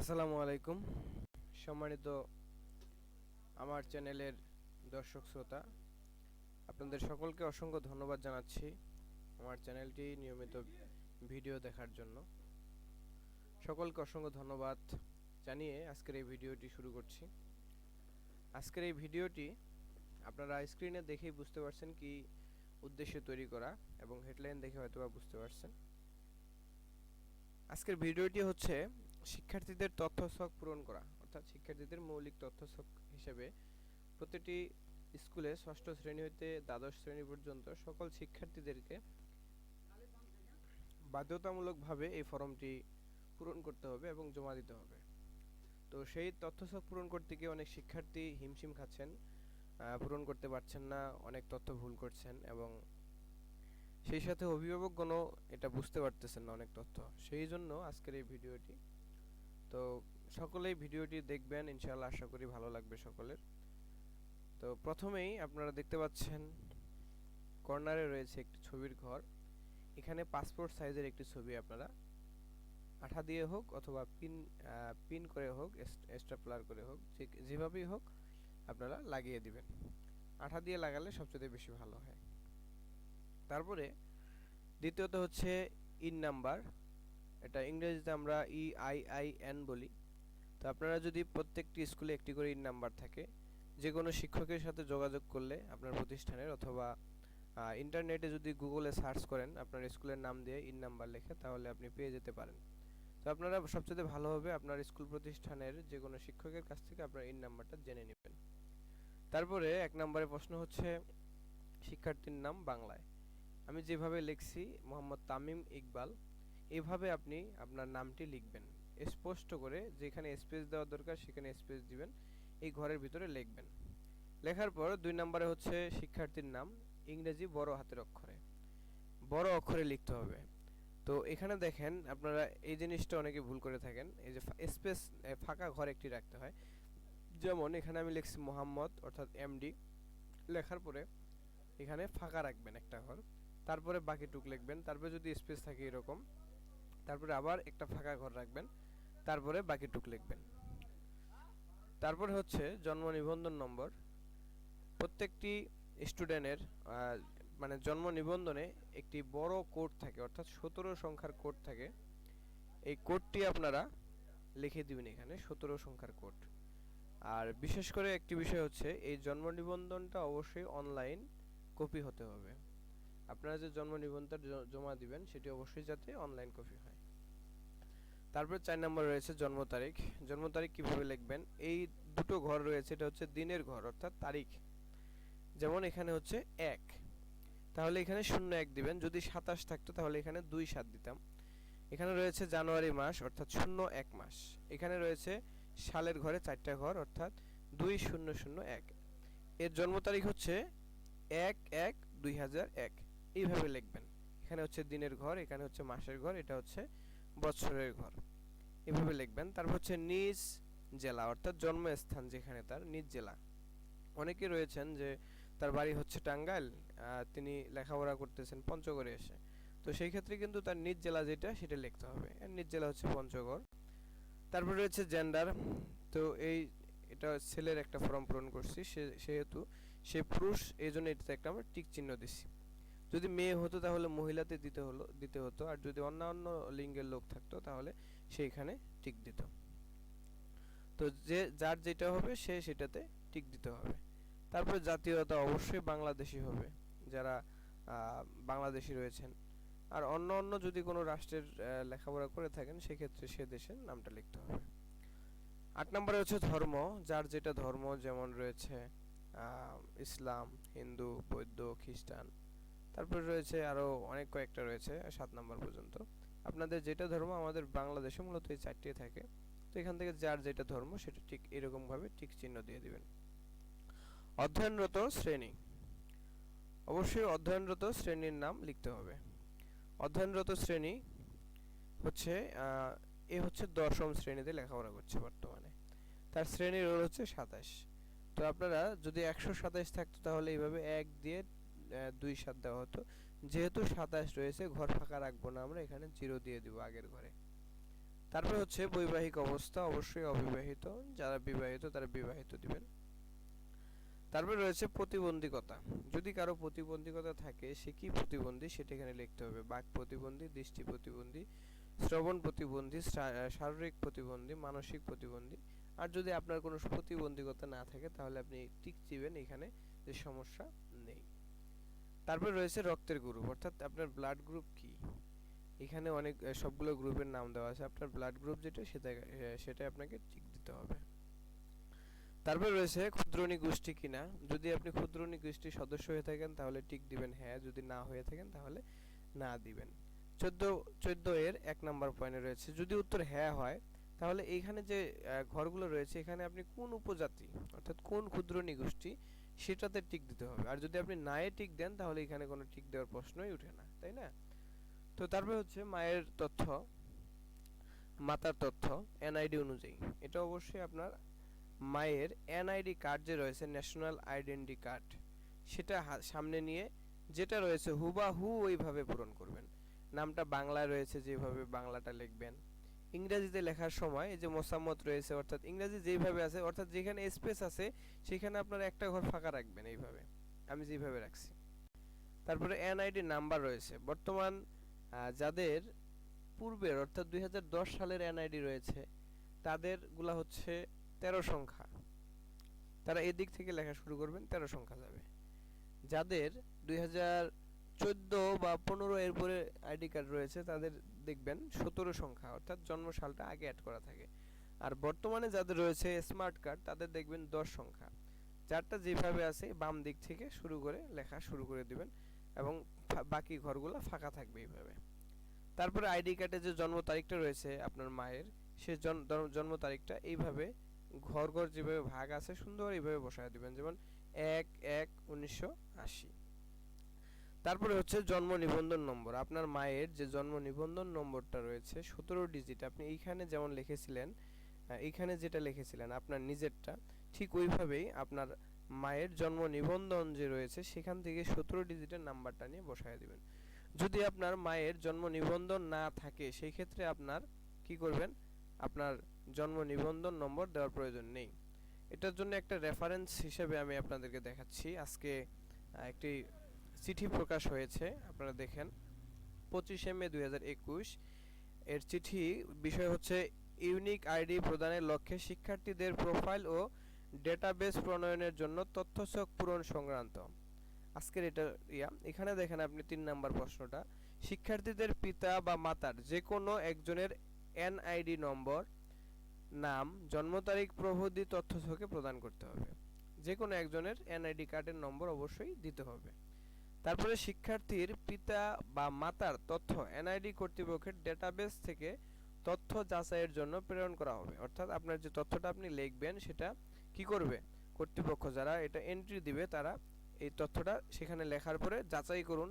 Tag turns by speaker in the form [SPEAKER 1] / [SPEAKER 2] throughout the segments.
[SPEAKER 1] আসসালামু আলাইকুম সম্মানিত আমার চ্যানেলের দর্শক শ্রোতা, আপনাদের সকলকে অসংখ্য ধন্যবাদ জানাচ্ছি আমার চ্যানেলটি নিয়মিত ভিডিও দেখার জন্য। সকলকে অসংখ্য ধন্যবাদ জানিয়ে আজকের এই ভিডিওটি শুরু করছি। আজকের এই ভিডিওটি আপনারা স্ক্রিনে দেখেই বুঝতে পারছেন কি উদ্দেশ্যে তৈরি করা, এবং হেডলাইন দেখে হয়তোবা বুঝতে পারছেন। আজকের ভিডিওটি হচ্ছে শিক্ষার্থীদের তথ্য ছক পূরণ করা, অর্থাৎ শিক্ষার্থীদের মৌলিক তথ্য ছক হিসেবে প্রতিটি স্কুলে ষষ্ঠ শ্রেণী হইতে দ্বাদশ শ্রেণী পর্যন্ত সকল শিক্ষার্থীদেরকে বাধ্যতামূলকভাবে এই ফর্মটি পূরণ করতে হবে এবং জমা দিতে হবে। তো সেই তথ্য ছক পূরণ করতে গিয়ে অনেক শিক্ষার্থী হিমশিম খাচ্ছেন, পূরণ করতে পারছেন না, অনেক তথ্য ভুল করছেন, এবং সেই সাথে অভিভাবকগণও এটা বুঝতে পারতেছেন না অনেক তথ্য। সেই জন্য আজকের এই ভিডিওটি। তো সকলেই ভিডিওটি দেখবেন, ইনশাআল্লাহ আশা করি ভালো লাগবে সকলের। তো প্রথমেই আপনারা দেখতে পাচ্ছেন কর্নারে রয়েছে একটি ছবির ঘর। এখানে পাসপোর্ট সাইজের একটি ছবি আপনারা আঠা দিয়ে হোক অথবা পিন করে হোক, স্টেপলার করে হোক, যেভাবেই হোক আপনারা লাগিয়ে দিবেন। আঠা দিয়ে লাগালে সবচেয়ে বেশি ভালো হয়। তারপরে দ্বিতীয়ত হচ্ছে ইন নাম্বার, এটা ইংরেজিতে আমরা EIN বলি। তো আপনারা যদি প্রত্যেকটি স্কুলে একটি করে ইন নাম্বার থাকে, যে কোনো শিক্ষকের সাথে যোগাযোগ করলে আপনার প্রতিষ্ঠানের, অথবা ইন্টারনেটে যদি গুগলে সার্চ করেন আপনার স্কুলের নাম দিয়ে ইন নাম্বার লেখে, তাহলে আপনি পেয়ে যেতে পারেন। তো আপনারা সবচেয়ে ভালো হবে আপনার স্কুল প্রতিষ্ঠানের যে কোনো শিক্ষকের কাছ থেকে আপনার ইন নাম্বারটা জেনে নেবেন। তারপরে 1 নম্বরে প্রশ্ন হচ্ছে শিক্ষার্থীর নাম বাংলায়। আমি যেভাবে লিখছি মোহাম্মদ তামিম ইকবাল, এভাবে আপনি আপনার নামটি লিখবেন স্পষ্ট করে। যেখানে স্পেস দেওয়া দরকার সেখানে স্পেস দিবেন, এই ঘরের ভিতরে লিখবেন। লেখার পর 2 নম্বরে হচ্ছে শিক্ষার্থীর নাম ইংরেজি বড় হাতের অক্ষরে, বড় অক্ষরে লিখতে হবে। তো এখানে দেখেন আপনারা এই জিনিসটা অনেকে ভুল করে থাকেন, এই যে স্পেস ফাঁকা ঘর একটি রাখতে হয়। যেমন এখানে আমি লিখছি মোহাম্মদ অর্থাৎ MD, লেখার পরে এখানে ফাঁকা রাখবেন একটা ঘর, তারপরে বাকিটুক লিখবেন। তারপরে যদি স্পেস থাকে এরকম, তারপরে আবার একটা ফাঁকা ঘর রাখবেন, তারপরে বাকিটুক লিখবেন। তারপরে হচ্ছে জন্ম নিবন্ধন নম্বর। প্রত্যেকটি স্টুডেন্টের মানে জন্ম নিবন্ধনে একটি বড় কোড থাকে, অর্থাৎ 17 সংখ্যার কোড থাকে। এই কোডটি আপনারা লিখে দিবেন এখানে, 17 সংখ্যার কোড। আর বিশেষ করে একটি বিষয় হচ্ছে এই জন্ম নিবন্ধনটা অবশ্যই অনলাইন কপি হতে হবে। আপনারা যে জন্ম নিবন্ধন জমা দিবেন সেটি অবশ্যই যাতে অনলাইন কপি হয়। তারপর 4 নম্বর রয়েছে জন্ম তারিখ। জন্ম তারিখ কিভাবে লিখবেন? এই দুটো ঘর রয়েছে, এটা হচ্ছে দিনের ঘর অর্থাৎ তারিখ। যেমন এখানে হচ্ছে 1, তাহলে এখানে 01 দিবেন। যদি 27 থাকতো তাহলে এখানে 27 দিতাম। এখানে রয়েছে জানুয়ারি মাস অর্থাৎ 01 মাস। এখানে রয়েছে সালের ঘরে 4টা ঘর অর্থাৎ 2001। এর জন্ম তারিখ হচ্ছে 1/1/2001। এইভাবে লিখবেন। এখানে হচ্ছে দিনের ঘর, এখানে হচ্ছে মাসের ঘর, এটা হচ্ছে বছরের ঘর। এভাবে লিখবেন। তারপর হচ্ছে নিজ জেলা অর্থাৎ জন্মস্থান, যেখানে তার নিজ জেলা। অনেকে রয়েছেন যে তার বাড়ি হচ্ছে টাঙ্গাইল, তিনি লেখাপড়া করতেছেন পঞ্চগড়ে এসে, তো সেই ক্ষেত্রে কিন্তু তার নিজ জেলা যেটা সেটা লিখতে হবে। নিজ জেলা হচ্ছে পঞ্চগড়। তারপর রয়েছে জেন্ডার। তো এটা ছেলের একটা ফর্ম পূরণ করছি, সেহেতু সে পুরুষ, এই জন্য এটাতে একটা আমরা টিক চিহ্ন দিচ্ছি। যদি মেয়ে হতো তাহলে মহিলাতে দিতে হতো, আর যদি অন্যান্য লিঙ্গের লোক থাকতো তাহলে সেইখানে টিক দিত। তো যার যেটা হবে সে সেটাতে টিক দিতে হবে। তারপরে জাতীয়তা অবশ্যই বাংলাদেশি হবে, যারা বাংলাদেশি রয়েছেন। আর অন্য যদি কোনো রাষ্ট্রের লেখাপড়া করে থাকেন সেক্ষেত্রে সে দেশের নামটা লিখতে হবে। 8 নম্বরে হচ্ছে ধর্ম, যার যেটা ধর্ম, যেমন রয়েছে ইসলাম, হিন্দু, বৌদ্ধ, খ্রিস্টান। তারপরে রয়েছে আরও অনেক কয়েকটা রয়েছে 7 নম্বর পর্যন্ত। আপনাদের যেটা ধর্ম, আমাদের বাংলাদেশে মূলত এই 4টি থাকে। তো এখান থেকে যার যেটা ধর্ম সেটা ঠিক এরকমভাবে টিক চিহ্ন দিয়ে দিবেন। অধ্যয়নরত শ্রেণী, অবশ্যই অধ্যয়নরত শ্রেণীর নাম লিখতে হবে। অধ্যয়নরত শ্রেণী হচ্ছে এ হচ্ছে 10ম শ্রেণীতে লেখাপড়া করছে বর্তমানে, তার শ্রেণীর রোল হচ্ছে 27। তো আপনারা যদি 127 থাকতো তাহলে এইভাবে 1 দিয়ে 27 দেওয়া হতো। যেহেতু 27 রয়েছে, ঘর ফাঁকা রাখবো না আমরা, এখানে 0 দিয়ে দিব আগের ঘরে। তারপরে হচ্ছে বৈবাহিক অবস্থা, অবশ্যই অবিবাহিত, যারা বিবাহিত তারা বিবাহিত দিবেন। তারপরে রয়েছে প্রতিবন্ধকতা, যদি কারো প্রতিবন্ধকতা থাকে সে কি প্রতিবন্ধী সেটা এখানে লিখতে হবে। বাক প্রতিবন্ধী, দৃষ্টি প্রতিবন্ধী, শ্রবণ প্রতিবন্ধী, শারীরিক প্রতিবন্ধী, মানসিক প্রতিবন্ধী। আর যদি আপনার কোনো প্রতিবন্ধকতা না থাকে তাহলে আপনি টিক দিবেন এখানে যে সমস্যা নেই। তারপরে রয়েছে রক্তের গ্রুপ, অর্থাৎ আপনার ব্লাড গ্রুপ কি। এখানে অনেক সবগুলো গ্রুপের নাম দেওয়া আছে, আপনার ব্লাড গ্রুপ যেটা সেটা আপনাকে টিক দিতে হবে। তারপরে রয়েছে ক্ষুদ্রনী গোষ্ঠী কিনা, যদি আপনি ক্ষুদ্রনী গোষ্ঠীর সদস্য হয়ে থাকেন তাহলে টিক দিবেন হ্যাঁ, যদি না হয়ে থাকেন তাহলে না দিবেন। 14 এর 1 নাম্বার পয়েন্টে রয়েছে যদি উত্তর হ্যাঁ হয় তাহলে এইখানে যে ঘরগুলো রয়েছে এখানে আপনি কোন উপজাতি অর্থাৎ কোন ক্ষুদ্রনী গোষ্ঠী সেটাতে টিক দিতে হবে। আর যদি আপনি না এ টিক দেন তাহলে এখানে কোনো টিক দেওয়ার প্রশ্নই ওঠে না, তাই না? তো তারপরে হচ্ছে মায়ের তথ্য, মাতার তথ্য এনআইডি অনুযায়ী। এটা অবশ্যই আপনার মায়ের এনআইডি কার্ড যে রয়েছে, ন্যাশনাল আইডেন্টি কার্ড, সেটা সামনে নিয়ে যেটা রয়েছে হুবাহু ওইভাবে পূরণ করবেন। নামটা বাংলায় রয়েছে যেভাবে বাংলাটা লিখবেন। ইংরেজিতে লেখার সময় এই যে মোসাম্মত রয়েছে অর্থাৎ ইংরেজি যেভাবে আছে অর্থাৎ যেখানে স্পেস আছে সেখানে আপনার একটা ঘর ফাঁকা রাখবেন, এইভাবে আমি যেভাবে রাখছি। তারপরে এনআইডি নাম্বার রয়েছে, বর্তমান যাদের পূর্বের অর্থাৎ 2010 সালের এনআইডি রয়েছে তাদের গুলা হচ্ছে 13 সংখ্যা, তারা এদিক থেকে লেখা শুরু করবেন, 13 সংখ্যা যাবে। যাদের 2014 বা 15 এরপরে আইডি কার্ড রয়েছে তাদের দেখবেন 17 সংখ্যা অর্থাৎ জন্ম সালটা আগে অ্যাড করা থাকে। আর বর্তমানে যাদের রয়েছে স্মার্ট কার্ড তাদের দেখবেন 10 সংখ্যা, যারটা যেভাবে আছে বাম দিক থেকে শুরু করে লেখা শুরু করে দিবেন এবং বাকি ঘরগুলো ফাঁকা থাকবে এইভাবে। তারপরে আইডি কার্ডে যে জন্ম তারিখটা রয়েছে আপনার মায়ের, সে জন্ম তারিখটা এইভাবে ঘর ঘর যেভাবে ভাগ আছে সুন্দর এইভাবে বসায় দিবেন, যেমন 1/1/1980। তারপরে হচ্ছে জন্ম নিবন্ধন নম্বর, আপনার মায়ের যে জন্ম নিবন্ধন নম্বরটা রয়েছে 17 ডিজিট, আপনি এইখানে যেমন লিখেছিলেন, এইখানে যেটা লিখেছিলেন আপনার নিজেরটা ঠিক ওইভাবেই আপনার মায়ের জন্ম নিবন্ধন যে রয়েছে সেখান থেকে 17 ডিজিটের নাম্বারটা নিয়ে বসায় দিবেন। যদি আপনার মায়ের জন্ম নিবন্ধন না থাকে সেই ক্ষেত্রে আপনার কি করবেন, আপনার জন্ম নিবন্ধন নম্বর দেওয়ার প্রয়োজন নেই। এটার জন্য একটা রেফারেন্স হিসেবে আমি আপনাদেরকে দেখাচ্ছি। আজকে একটি চিঠি প্রকাশ হয়েছে, আপনারা দেখেন 25 মে 2021 এর চিঠি। বিষয় হচ্ছে ইউনিক আইডি প্রদানের লক্ষ্যে শিক্ষার্থীদের প্রোফাইল ও ডেটাবেস প্রণয়নের জন্য তথ্যসূচক পূরণ সংক্রান্ত। আজকের এটা এখানে দেখেন আপনি 3 নাম্বার প্রশ্নটা, শিক্ষার্থীদের পিতা বা মাতার যে কোনো একজনের এনআইডি নম্বর, নাম, জন্ম তারিখ প্রভৃতি তথ্যসূচকে প্রদান করতে হবে। যে কোনো একজনের এনআইডি কার্ডের নম্বর অবশ্যই দিতে হবে। তারপরে শিক্ষার্থীর পিতা বা মাতার তথ্য এনআইডি কর্তৃপক্ষের ডেটাবেস থেকে তথ্য যাচাইয়ের জন্য প্রেরণ করা হবে, অর্থাৎ আপনার যে তথ্যটা আপনি লিখবেন সেটা কি করবে, কর্তৃপক্ষ যারা এটা এন্ট্রি দিবে তারা এই তথ্যটা সেখানে লেখার পরে যাচাই করুন,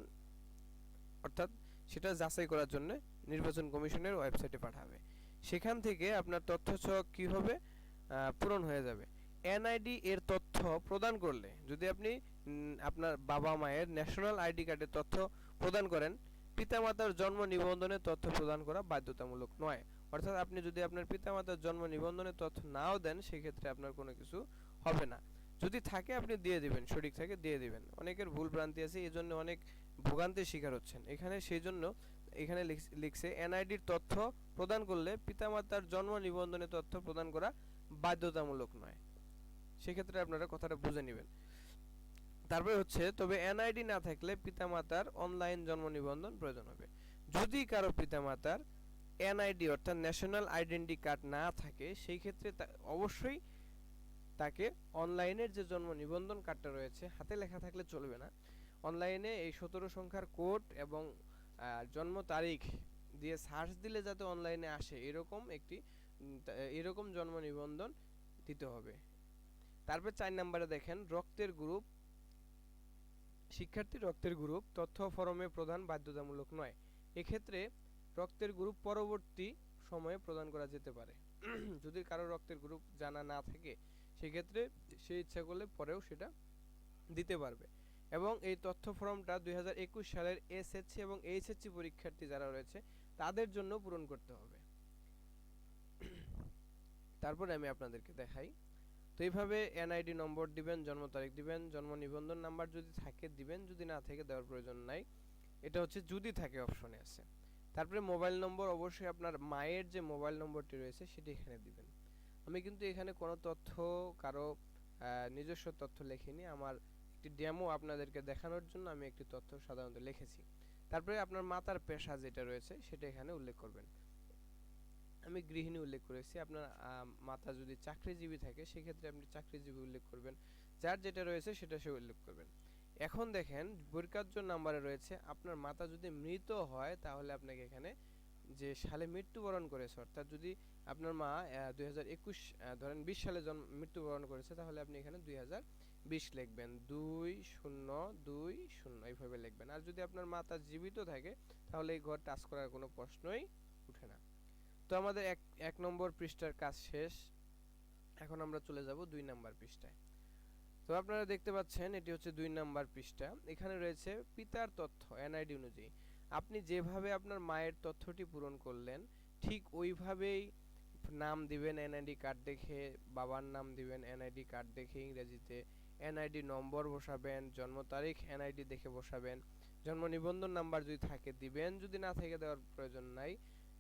[SPEAKER 1] অর্থাৎ সেটা যাচাই করার জন্য নির্বাচন কমিশনের ওয়েবসাইটে পাঠাবে। সেখান থেকে আপনার তথ্যসূচক কি হবে, পূরণ হয়ে যাবে। এনআইডি এর তথ্য প্রদান করলে, যদি আপনি আপনার বাবা মায়ের ন্যাশনাল আইডি কার্ডের তথ্য প্রদান করেন, পিতামাতার জন্ম নিবন্ধনের তথ্য প্রদান করা বাধ্যতামূলক নয়। অর্থাৎ আপনি যদি আপনার পিতামাতার জন্ম নিবন্ধনের তথ্য নাও দেন সেক্ষেত্রে আপনার কোনো কিছু হবে না। যদি থাকে আপনি দিয়ে দিবেন, সঠিক থাকে দিয়ে দিবেন। অনেকের ভুল ভ্রান্তি আছে, এই জন্য অনেক ভোগান্তির শিকার হচ্ছেন এখানে। সেই জন্য এখানে লিখছে এনআইডির তথ্য প্রদান করলে পিতামাতার জন্ম নিবন্ধনের তথ্য প্রদান করা বাধ্যতামূলক নয়। সেক্ষেত্রে আপনারা কথাটা বুঝে নেবেন। তারপরে হচ্ছে তবে এনআইডি না থাকলে পিতামাতার অনলাইন জন্ম নিবন্ধন প্রয়োজন হবে। যদি কারো পিতামাতার এনআইডি অর্থাৎ ন্যাশনাল আইডেন্টি কার্ড না থাকে সেই ক্ষেত্রে অবশ্যই তাকে অনলাইনের যে জন্ম নিবন্ধন কার্ডটা রয়েছে, হাতে লেখা থাকলে চলবে না, অনলাইনে এই 17 সংখ্যার কোড এবং জন্ম তারিখ দিয়ে সার্চ দিলে যাতে অনলাইনে আসে এরকম জন্ম নিবন্ধন দিতে হবে। তারপর 4 নম্বরে দেখেন রক্তের গ্রুপ, শিক্ষার্থীর রক্তের গ্রুপ তথ্য ফরমে প্রদান বাধ্যতামূলক নয়। এক্ষেত্রে রক্তের গ্রুপ পরবর্তী সময়ে প্রদান করা যেতে পারে। যদি কারো রক্তের গ্রুপ জানা না থাকে সেক্ষেত্রে সে ইচ্ছা করলে পরেও সেটা দিতে পারবে। এবং এই তথ্য ফর্মটা 2021 সালের এসএসসি এবং এইচএসসি পরীক্ষার্থী যারা রয়েছে তাদের জন্য পূরণ করতে হবে। তারপরে আমি আপনাদেরকে দেখাই। তো এইভাবে এনআইডি নম্বর দিবেন, জন্ম তারিখ দিবেন, জন্ম নিবন্ধন নাম্বার যদি থাকে দিবেন, যদি না থাকে দেওয়ার প্রয়োজন নাই। এটা হচ্ছে যদি থাকে অপশনে আছে। তারপরে মোবাইল নম্বর অবশ্যই আপনার মায়ের যে মোবাইল নম্বরটি রয়েছে সেটি এখানে দিবেন। আমি কিন্তু এখানে কোনো তথ্য কারো নিজস্ব তথ্য লিখিনি, আমার একটি ডেমো আপনাদেরকে দেখানোর জন্য আমি একটি তথ্য সাধারণত লিখেছি। তারপরে আপনার মাতার পেশা যেটা রয়েছে সেটা এখানে উল্লেখ করবেন। আমি গৃহিণী উল্লেখ করেছি। আপনার মাতা যদি চাকরিজীবী থাকে সেক্ষেত্রে আপনি চাকরিজীবী উল্লেখ করবেন। যার যেটা রয়েছে সেটা সে উল্লেখ করবেন। এখন দেখেন বৈকার্য নাম্বারে রয়েছে আপনার মাতা যদি মৃত হয় তাহলে আপনাকে এখানে যে সালে মৃত্যুবরণ করেছে, অর্থাৎ যদি আপনার মা 2021 ধরেন 20 সালে মৃত্যুবরণ করেছে তাহলে আপনি এখানে 2020 লিখবেন, 2020 এইভাবে লিখবেন। আর যদি আপনার মাতা জীবিত থাকে তাহলে এই ঘর টাচ করার কোনো প্রশ্নই উঠে না। তো আমাদের এক নম্বর পৃষ্ঠার কাজ শেষ। এখন আমরা চলে যাব 2 নাম্বার পৃষ্ঠায়। তো আপনারা দেখতে পাচ্ছেন এটি হচ্ছে 2 নাম্বার পৃষ্ঠা। এখানে রয়েছে পিতার তথ্য এনআইডি অনুযায়ী। আপনি যেভাবে আপনার মায়ের তথ্যটি পূরণ করলেন ঠিক ওইভাবেই নাম দিবেন এনআইডি কার্ড দেখে, বাবার নাম দিবেন এনআইডি কার্ড দেখে ইংরেজিতে, এনআইডি নম্বর বসাবেন, জন্ম তারিখ এনআইডি দেখে বসাবেন, জন্ম নিবন্ধন নাম্বার যদি থাকে দিবেন, যদি না থাকে দেওয়ার প্রয়োজন নাই,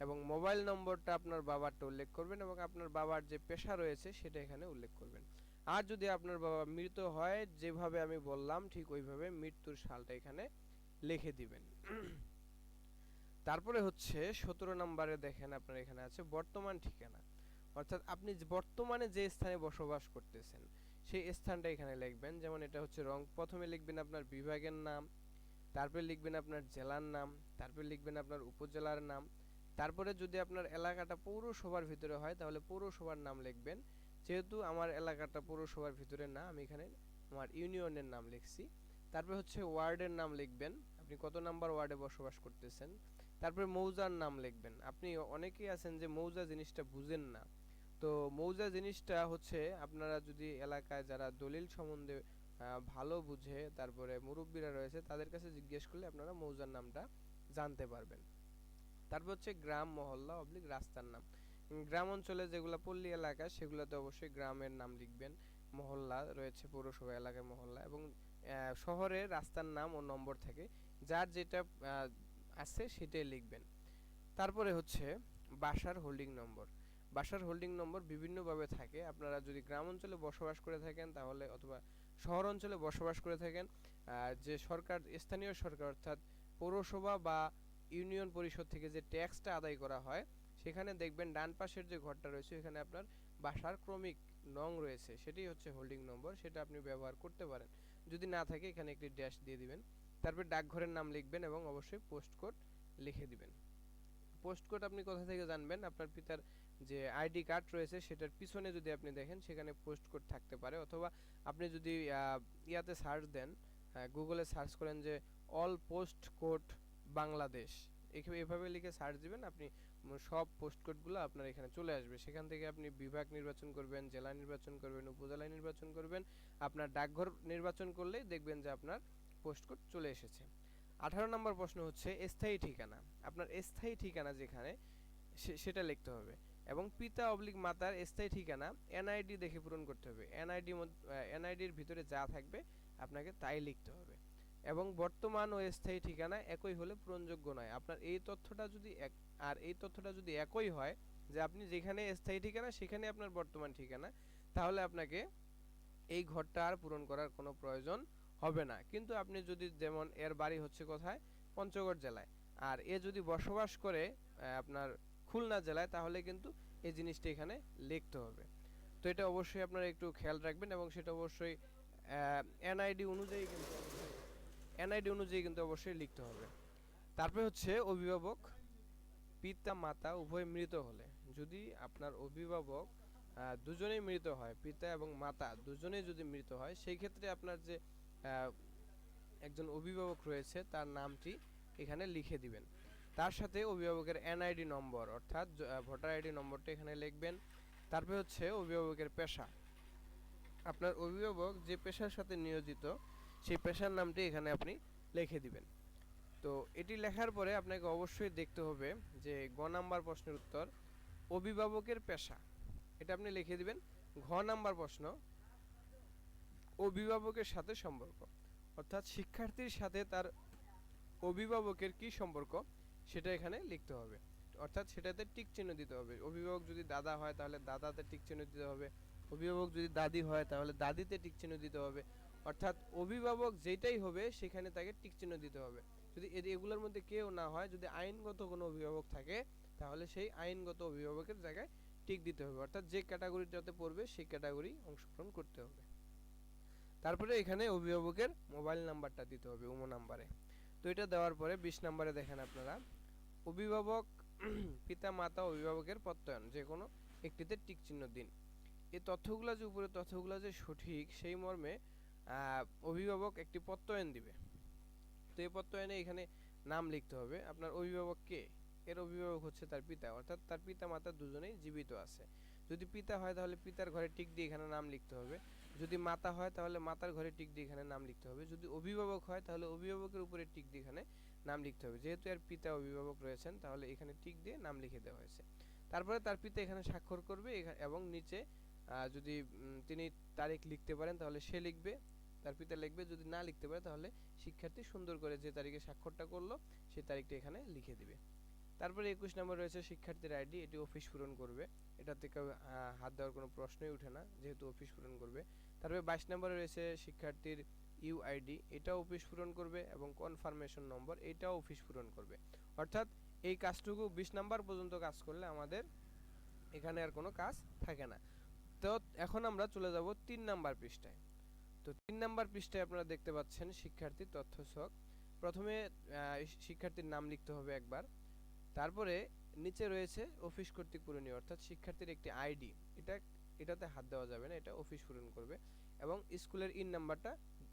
[SPEAKER 1] এবং মোবাইল নম্বরটা আপনার বাবারটা উল্লেখ করবেন এবং আপনার বাবার যে পেশা রয়েছে সেটা এখানে উল্লেখ করবেন। আর যদি আপনার বাবা মৃত হয় যেভাবে আমি বললাম ঠিক ওইভাবে মৃত্যুর সালটা এখানে লিখে দিবেন। তারপরে হচ্ছে 17 নম্বরে দেখেন আপনার এখানে আছে বর্তমান ঠিকানা, অর্থাৎ আপনি বর্তমানে যে স্থানে বসবাস করতেছেন সেই স্থানটা এখানে লিখবেন। যেমন এটা হচ্ছে প্রথমে লিখবেন আপনার বিভাগের নাম, তারপরে লিখবেন আপনার জেলার নাম, তারপরে লিখবেন আপনার উপজেলার নাম, তারপরে যদি আপনার এলাকাটা পৌরসভার ভিতরে হয় তাহলে পৌরসভার নাম লিখবেন। যেহেতু আমার এলাকাটা পৌরসভার ভিতরে না আমি এখানে আমার ইউনিয়নের নাম লিখছি। তারপরে হচ্ছে ওয়ার্ডের নাম লিখবেন, আপনি কত নাম্বার ওয়ার্ডে বসবাস করতেছেন। তারপরে মৌজার নাম লিখবেন। আপনি অনেকেই আছেন যে মৌজা জিনিসটা বুঝেন না। তো মৌজা জিনিসটা হচ্ছে আপনারা যদি এলাকায় যারা দলিল সম্বন্ধে ভালো বুঝে তারপরে মুরব্বীরা রয়েছে তাদের কাছে জিজ্ঞেস করলে আপনারা মৌজার নামটা জানতে পারবেন। তারপর হচ্ছে গ্রাম, মহল্লা অবলিক রাস্তার নাম। গ্রাম অঞ্চলে যেগুলো পল্লী এলাকা সেগুলোতে অবশ্যই গ্রামের নাম লিখবেন, মহল্লা রয়েছে পৌরসভা এলাকায় মহল্লা, এবং শহরে রাস্তার নাম ও নম্বর থাকে, যার যেটা আছে সেটাই লিখবেন। তারপরে হচ্ছে বাসার হোল্ডিং নম্বর। বাসার হোল্ডিং নম্বর বিভিন্নভাবে থাকে। আপনারা যদি গ্রাম অঞ্চলে বসবাস করে থাকেন তাহলে, অথবা শহর অঞ্চলে বসবাস করে থাকেন, যে সরকার স্থানীয় সরকার অর্থাৎ পৌরসভা বা ইউনিয়ন পরিষদ থেকে যে ট্যাক্সটা আদায় করা হয় সেখানে দেখবেন ডান পাশের যে ঘরটা রয়েছে এখানে আপনার বাসার ক্রমিক নং রয়েছে, সেটাই হচ্ছে হোল্ডিং নম্বর, সেটা আপনি ব্যবহার করতে পারেন। যদি না থাকে এখানে একটি ড্যাশ দিয়ে দিবেন। তারপর ডাকঘরের নাম লিখবেন এবং অবশ্যই পোস্ট কোড লিখে দিবেন। পোস্ট কোড আপনি কোথা থেকে জানবেন? আপনার পিতার যে আইডি কার্ড রয়েছে সেটার পিছনে যদি আপনি দেখেন সেখানে পোস্ট কোড থাকতে পারে, অথবা আপনি যদি ইয়াতে সার্চ দেন, গুগলে সার্চ করেন যে অল পোস্ট কোড বাংলাদেশ, এভাবে লিখে সার্চ দিবেন, আপনি সব পোস্ট কোডগুলো আপনার এখানে চলে আসবে। সেখান থেকে আপনি বিভাগ নির্বাচন করবেন, জেলা নির্বাচন করবেন, উপজেলা নির্বাচন করবেন, আপনার ডাকঘর নির্বাচন করলেই দেখবেন যে আপনার পোস্ট কোড চলে এসেছে। 18 নম্বর প্রশ্ন হচ্ছে স্থায়ী ঠিকানা। আপনার স্থায়ী ঠিকানা যেখানে সেটা লিখতে হবে, এবং পিতা অবলিক মাতার স্থায়ী ঠিকানা এনআইডি দেখে পূরণ করতে হবে। এনআইডির ভিতরে যা থাকবে আপনাকে তাই লিখতে হবে, এবং বর্তমান ও স্থায়ী ঠিকানা একই হলে পূরণযোগ্য নয়। আপনার এই তথ্যটা যদি এই তথ্যটা যদি একই হয়, যে আপনি যেখানে স্থায়ী ঠিকানা সেখানে আপনার বর্তমান ঠিকানা, তাহলে আপনাকে এই ঘরটা আর পূরণ করার কোনো প্রয়োজন হবে না। কিন্তু আপনি যদি, যেমন এর বাড়ি হচ্ছে কোথায়, পঞ্চগড় জেলায়, আর এ যদি বসবাস করে আপনার খুলনা জেলায়, তাহলে কিন্তু এই জিনিসটা এখানে লিখতে হবে। তো এটা অবশ্যই আপনারা একটু খেয়াল রাখবেন, এবং সেটা অবশ্যই এনআইডি অনুযায়ী কিন্তু অবশ্যই লিখতে হবে। তারপরে হচ্ছে অভিভাবক, পিতা মাতা উভয় মৃত হলে, যদি আপনার অভিভাবক দুজনেই মৃত হয়, পিতা এবং মাতা দুজনেই যদি মৃত হয়, সেই ক্ষেত্রে আপনার যে একজন অভিভাবক রয়েছে তার নামটি এখানে লিখে দিবেন। তার সাথে অভিভাবকের এনআইডি নম্বর অর্থাৎ ভোটার আইডি নম্বরটা এখানে লিখবেন। তারপরে হচ্ছে অভিভাবকের পেশা, আপনার অভিভাবক যে পেশার সাথে নিয়োজিত সেই পেশার নামটি এখানে আপনি লিখে দিবেন। তো এটি লেখার পরে আপনাকে অবশ্যই দেখতে হবে যে গ নাম্বার প্রশ্নের উত্তর, অভিভাবকের পেশা। এটা আপনি লিখে দিবেন। ঘ নাম্বার প্রশ্ন, অভিভাবকের সাথে সম্পর্ক, অর্থাৎ শিক্ষার্থীর সাথে তার অভিভাবকের কি সম্পর্ক সেটা এখানে লিখতে হবে, অর্থাৎ সেটাতে টিক চিহ্ন দিতে হবে। অভিভাবক যদি দাদা হয় তাহলে দাদাতে টিক চিহ্ন দিতে হবে, অভিভাবক যদি দাদি হয় তাহলে দাদিতে টিক চিহ্ন দিতে হবে, অর্থাৎ অভিভাবক যেটাই হবে সেখানে তাকে টিক চিহ্ন দিতে হবে। যদি এগুলোর মধ্যে কেউ না হয়, যদি আইনগত কোনো অভিভাবক থাকে তাহলে সেই আইনগত অভিভাবকের জায়গায় টিক দিতে হবে, অর্থাৎ যে ক্যাটাগরিটাতে পড়বে সেই ক্যাটাগরি অংশগ্রহণ করতে হবে। তারপরে এখানে অভিভাবকের মোবাইল নাম্বারটা দিতে হবে উমো নাম্বারে। তো এটা দেওয়ার পরে 20 নম্বরে দেখেন আপনারা, অভিভাবক পিতা মাতা অভিভাবকের প্রত্যয়ন যে কোনো একটিতে টিক চিহ্ন দিন। এই তথ্যগুলো যে উপরে তথ্যগুলো যে সঠিক সেই মর্মে অভিভাবক একটি প্রত্যয়ন দিবে। তো এই প্রত্যয়নে এখানে নাম লিখতে হবে। আপনার অভিভাবক কে? এর অভিভাবক হচ্ছে তার পিতা, অর্থাৎ তার পিতা মাতা দুজনেই জীবিত আছে। যদি পিতা হয় তাহলে পিতার ঘরে টিক দিয়ে এখানে নাম লিখতে হবে। যদি মাতা হয় তাহলে মাতার ঘরে টিক দিয়ে এখানে নাম লিখতে হবে। যদি অভিভাবক হয় তাহলে অভিভাবকের উপরে টিক দিয়ে এখানে নাম লিখতে হবে। যেহেতু এর পিতা অভিভাবক রয়েছেন তাহলে এখানে টিক দিয়ে নাম লিখে দেওয়া হয়েছে। তারপরে তার পিতা এখানে স্বাক্ষর করবে এবং নিচে যদি তিনি তারিখ লিখতে পারেন তাহলে সে লিখবে, তার পিতা লিখবে। যদি না লিখতে পারে তাহলে শিক্ষার্থী সুন্দর করে যে তারিখে স্বাক্ষরটা করলো সেই তারিখটা এখানে লিখে দিবে। তারপরে 21 নম্বর রয়েছে শিক্ষার্থীর আইডি, এটি অফিস পূরণ করবে। এটা থেকে হাত দেওয়ার কোনো প্রশ্নই ওঠে না যেহেতু অফিস পূরণ করবে। তারপরে 22 নম্বরে রয়েছে শিক্ষার্থীর ইউআইডি, এটাও অফিস পূরণ করবে এবং কনফার্মেশন নম্বর এটাও অফিস পূরণ করবে। অর্থাৎ এই কাজটুকু 20 নাম্বার পর্যন্ত কাজ করলে আমাদের এখানে আর কোনো কাজ থাকে না। তো এখন আমরা চলে যাব 3 নাম্বার পৃষ্ঠায়। তো 3 নাম্বার পৃষ্ঠায় আপনারা দেখতে পাচ্ছেন শিক্ষার্থীর তথ্য ছক। প্রথমে শিক্ষার্থীর নাম লিখতে হবে একবার, তারপরে নিচে রয়েছে অফিস কর্তৃক পূরণীয়, অর্থাৎ শিক্ষার্থীর একটি আইডি, এটাতে হাত দেওয়া যাবে না, এটা অফিস পূরণ করবে। এবং স্কুলের ইন নাম্বারটা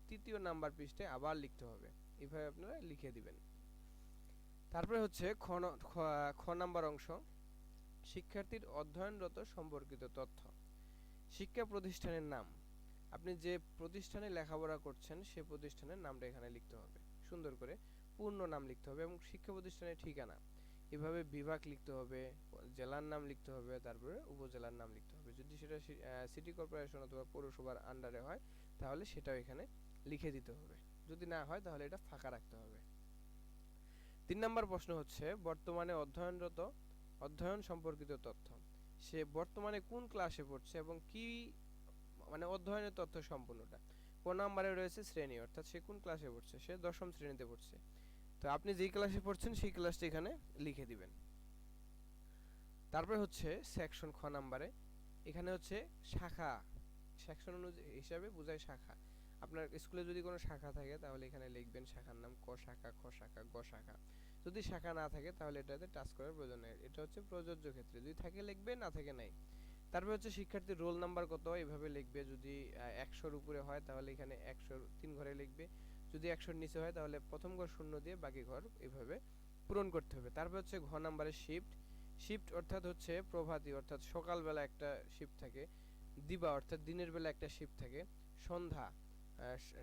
[SPEAKER 1] 3য় নাম্বার পৃষ্ঠায় আবার লিখতে হবে, এইভাবে আপনারা লিখে দিবেন। তারপরে হচ্ছে খ নাম্বার অংশ, শিক্ষার্থীর অধ্যয়নরত সম্পর্কিত তথ্য। শিক্ষা প্রতিষ্ঠানের নাম, আপনি যে প্রতিষ্ঠানে লেখাপড়া করছেন সেই প্রতিষ্ঠানের নামটা এখানে লিখতে হবে, সুন্দর করে পূর্ণ নাম লিখতে হবে। এবং শিক্ষা প্রতিষ্ঠানের ঠিকানা, এভাবে বিভাগ লিখতে হবে, জেলার নাম লিখতে হবে, তারপরে উপজেলার নাম লিখতে হবে। যদি সেটা সিটি কর্পোরেশন অথবা পৌরসভার আন্ডারে হয় তাহলে সেটাও এখানে লিখে দিতে হবে, যদি না হয় তাহলে এটা ফাঁকা রাখতে হবে। 3 নম্বর প্রশ্ন হচ্ছে বর্তমানে অধ্যয়নরত অধ্যয়ন সম্পর্কিত তথ্য। সে বর্তমানে কোন ক্লাসে পড়ছে এবং কি মানে অধ্যয়নের তথ্য সম্পূর্ণটা। কোন নম্বরে রয়েছে শ্রেণী, অর্থাৎ সে কোন ক্লাসে পড়ছে, সে 10ম শ্রেণীতে পড়ছে। তো আপনি যেই ক্লাসে পড়ছেন সেই ক্লাসটা এখানে লিখে দিবেন। তারপরে হচ্ছে সেকশন খ নাম্বারে, এখানে হচ্ছে শাখা, সেকশন অনুযায়ী হিসাবে বোঝায় শাখা। আপনার স্কুলে যদি কোনো শাখা থাকে তাহলে এখানে লিখবেন শাখার নাম, ক শাখা, খ শাখা, গ শাখা। যদি শাখা না থাকে তাহলে এটাতে টাচ করার প্রয়োজন নেই, এটা হচ্ছে প্রযোজ্য ক্ষেত্রে, যদি থাকে লিখবে, না থাকে নাই। তারপরে হচ্ছে শিক্ষার্থীর রোল নাম্বার কত, এভাবে লিখবে। যদি 100-র উপরে হয় তাহলে এখানে 103 ঘরে লিখবে, যদি 100-র নিচে হয় তাহলে প্রথম ঘর শূন্য দিয়ে বাকি ঘর এভাবে পূরণ করতে হবে। তারপর হচ্ছে ঘ নাম্বারে শিফট, শিফট অর্থাৎ হচ্ছে প্রভাতী, অর্থাৎ সকালবেলা একটা শিফট থাকে, দিবা অর্থাৎ দিনের বেলা একটা শিফট থাকে, সন্ধ্যা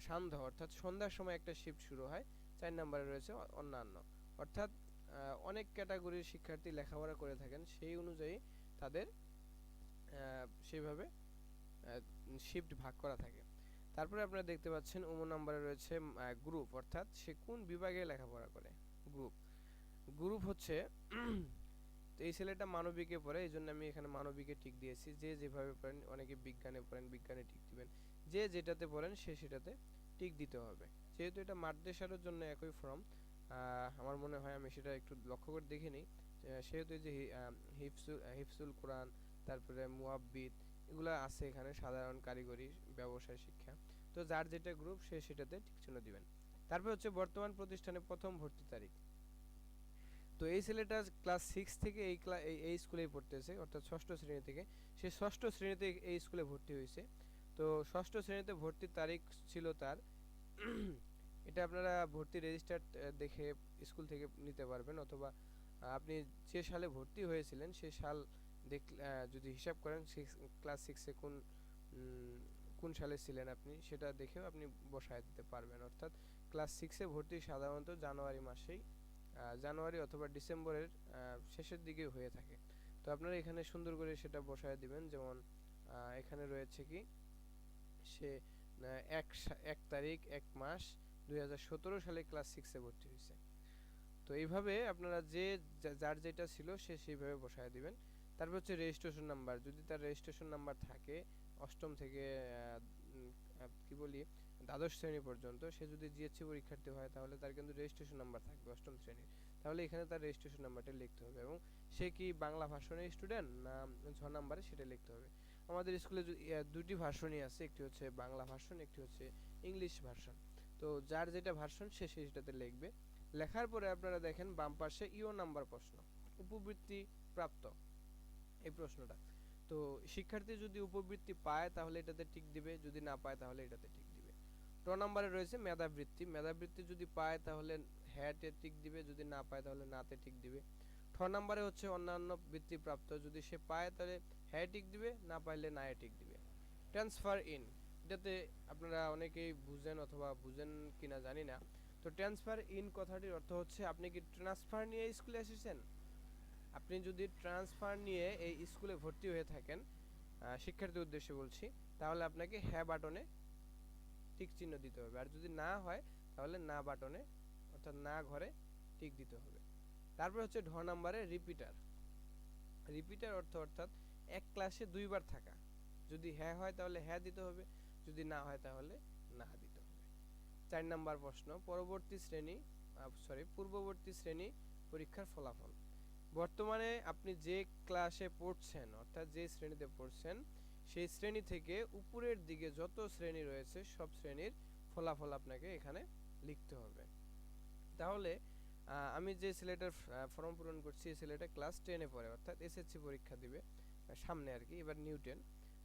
[SPEAKER 1] সান্ধ্য অর্থাৎ সন্ধ্যার সময় একটা শিফট শুরু হয়। 4 নম্বরে রয়েছে অন্যান্য, অর্থাৎ অনেক ক্যাটাগরির শিক্ষার্থী লেখাপড়া করে থাকেন, সেই অনুযায়ী তাদের সেইভাবে শিফট ভাগ করা থাকে। তারপরে আপনারা দেখতে পাচ্ছেন উমো নাম্বারে রয়েছে গ্রুপ, অর্থাৎ সে কোন বিভাগে লেখাপড়া করে। গ্রুপ, গ্রুপ হচ্ছে তো এই ছেলেটা মানবিকে পড়ে, এই জন্য আমি এখানে মানবিকে টিক দিয়েছি। যে যেভাবে পড়েন, অনেকে বিজ্ঞানে পড়েন বিজ্ঞানে টিক দিবেন, যে যেটাতে পড়েন সে সেটাতে টিক দিতে হবে। যেহেতু এটা মাদ্রাসার জন্য একই ফর্ম, আমার মনে হয় আমি সেটা একটু লক্ষ্য করে দেখে নিই। সেহেতু যে হিফসুল কোরআন, তারপরে মুয়াব্বিত, এগুলো আছে এখানে, সাধারণ কারিগরি ব্যবসায় শিক্ষা। তো যার যেটা গ্রুপ সে সেটাতে টিক চিহ্ন দিবেন। তারপর হচ্ছে বর্তমান প্রতিষ্ঠানে প্রথম ভর্তি তারিখ। তো এই ছেলেটা ক্লাস 6 থেকে এই স্কুলেই পড়তেছে, অর্থাৎ 6ষ্ঠ শ্রেণী থেকে। সে 6ষ্ঠ শ্রেণীতে এই স্কুলে ভর্তি হয়েছে। তো 6ষ্ঠ শ্রেণীতে ভর্তির তারিখ ছিল তার এটা আপনারা ভর্তি রেজিস্টার দেখে স্কুল থেকে নিতে পারবেন, অথবা আপনি যে সালে ভর্তি হয়েছিলেন সেই সাল যদি হিসাব করেন ক্লাস 6-এ কোন সালে ছিলেন আপনি সেটা দেখেও আপনি বসায় দিতে পারবেন। অর্থাৎ ক্লাস 6-এ ভর্তি সাধারণত জানুয়ারি মাসেই, জানুয়ারি অথবা ডিসেম্বরের শেষের দিকে হয়ে থাকে। তো আপনারা এখানে সুন্দর করে সেটা বসায় দিবেন। যেমন এখানে রয়েছে কি সে 1 তারিখ 1 মাস 2017 সালে ক্লাস 6 এ ভর্তি হয়েছে। তো এইভাবে আপনারা যার যেটা ছিল সে সেইভাবে বসায় দিবেন। তারপর হচ্ছে রেজিস্ট্রেশন নাম্বার, যদি তার রেজিস্ট্রেশন নাম্বার থাকে অষ্টম থেকে কি বলি দ্বাদশ শ্রেণী পর্যন্ত, সে যদি জিএসসি পরীক্ষার্থী হয় তাহলে তার কিন্তু রেজিস্ট্রেশন নাম্বার থাকবে অষ্টম শ্রেণীর। তাহলে এখানে তার রেজিস্ট্রেশন নাম্বারটা লিখতে হবে এবং সে কি বাংলা ভার্সনের স্টুডেন্ট না ছ নাম্বারে সেটা লিখতে হবে। আমাদের স্কুলে দুটি ভার্সনই আছে, একটি হচ্ছে বাংলা ভার্সন, একটি হচ্ছে ইংলিশ ভার্সন। তো যার যেটা ভার্সন সে সেটাতে লিখবে। লেখার পরে আপনারা দেখেন বাম পাশে ইও নাম্বার প্রশ্ন, উপবৃত্তি প্রাপ্ত এই প্রশ্নটা। তো শিক্ষার্থী যদি উপবৃত্তি পায় তাহলে এটাতে টিক দিবে, যদি না পায় তাহলে এটাতে টিক দিবে। ট নাম্বারে রয়েছে মেধাবৃত্তি, মেধাবৃত্তি যদি পায় তাহলে হ্যাঁতে টিক দিবে, যদি না পায় তাহলে নাতে টিক দিবে। ঠ নাম্বারে হচ্ছে অন্যান্য বৃত্তি প্রাপ্ত, যদি সে পায় তাহলে হ্যাঁ টিক দিবে, না পাইলে না টিক দিবে। ট্রান্সফার ইন, এটাতে আপনারা অনেকেই বুঝেন অথবা বুঝেন কিনা জানি না। তো ট্রান্সফার ইন কথাটির অর্থ হচ্ছে আপনি কি ট্রান্সফার নিয়ে স্কুলে এসেছেন। আপনি যদি ট্রান্সফার নিয়ে এই স্কুলে ভর্তি হয়ে থাকেন, শিক্ষার্থীর উদ্দেশ্যে বলছি, তাহলে আপনাকে হ্যাঁ বাটনে টিক চিহ্ন দিতে হবে। আর যদি না হয় তাহলে না বাটনে অর্থাৎ না ঘরে টিক দিতে হবে। তারপর হচ্ছে ঢ নাম্বারে রিপিটার, রিপিটার অর্থাৎ এক ক্লাসে দুইবার থাকা। যদি হ্যাঁ হয় তাহলে হ্যাঁ দিতে হবে, যদি না হয় তাহলে না দিতে হবে। 4 নাম্বার প্রশ্ন, পূর্ববর্তী শ্রেণী পরীক্ষার ফলাফল। বর্তমানে আপনি যে ক্লাসে পড়ছেন অর্থাৎ যে শ্রেণীতে পড়ছেন সেই শ্রেণী থেকে উপরের দিকে যত শ্রেণী রয়েছে সব শ্রেণীর ফলাফল আপনাকে এখানে লিখতে হবে। তাহলে আমি যে ছেলেটার ফর্ম পূরণ করছি এই ছেলেটা ক্লাস 10-এ পড়ে অর্থাৎ এসএসসি পরীক্ষা দিবে সামনে আর কি, এবার নিউ 10।